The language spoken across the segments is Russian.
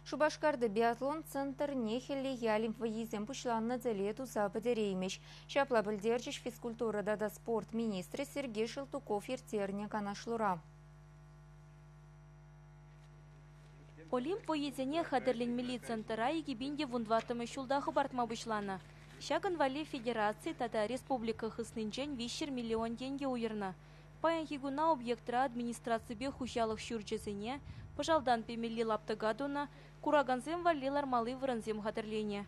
Шубашкарды биатлон центр нехелли ялим воизем пушланна делету западереймеш. Шапла бельдержиш физкультура да спорт министры Сергей Шелтуков ертерне канашлура. Олимп воизене хадерленмели центра и гибинде вундватымы шулдахы бартма бушлана. Шаган вали федерации тата республика хыснынчен 5 миллион тенге уйырна. Паян хигуна объектра администрации бе хущалых шурчезене, пожалдан пемели лаптыгадуна, кураганзем валилар малы вранзем хатырлене.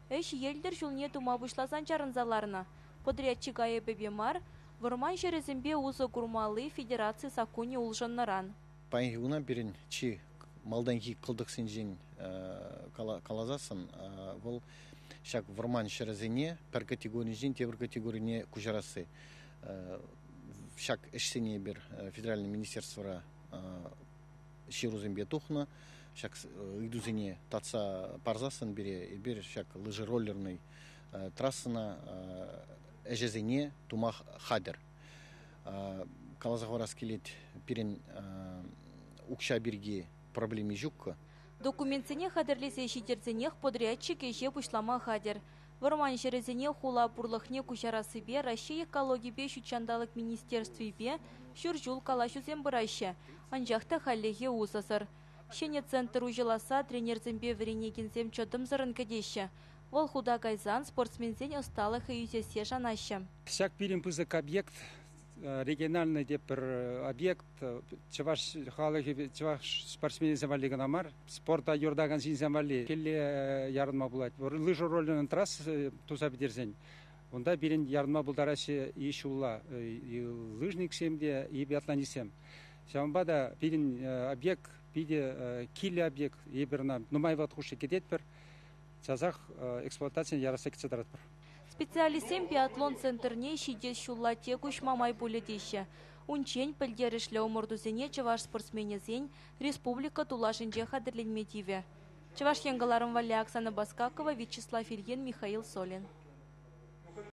Эш елдер жулне тума бушласан чарынзаларна. Подрядчик бебемар, ворман шерезембе узы курмалы федерации сакуни улжаннаран. Паян хигуна берин чи малданки кылдык синжин калазасын, вол шак ворман шерезене пер категорийжин тебір категорийне кужарасы. Шак эшсене бир федеральный министерство ширузембе тухна, шак идузене таца парзасын бере, бир шак лыжероллерный трассына эжезене тумах хадер. Калазахварас келет пирен укша бирге проблеми жукка. Документсене хадерлесе шитерценех подрядчик еше пушлама хадер. Ворман шерезене хула пурлахне кучарасы бе Россия экологии бе шучандалык министерстве бе шуржул калашузем быраща. Анжахта халлеге усасыр. Шене центр ужиласа тренерзембе вренегензем чотым зырын кадеща. Вол худа гайзан спортсмензен осталых и юзесе жанаща. Всяк пирим пызык объект, региональный депер объект, чеваш халахи, чеваш спортсмены завали намар, спорта юрдаган син завали, келле ярдма булат. Лыжу роллен трасс туза бедерзен. Онда бирин ярдма булдараси ишула лыжник семде и биатлонисем. Шамбада бирин объект, биде киле объект, еберна нумайват хуши кедетпер, чазах эксплуатация ярасекцедратпер. Специалистем биатлон центрне шидес шулла текуш мамай булетище. Унчень пельдерішлі омырдузене чеваш спортсменезен республика тулашынже хадерленметиве. Чеваш янгаларым валя Оксана Баскакова, Вячеслав Ильин, Михаил Солин.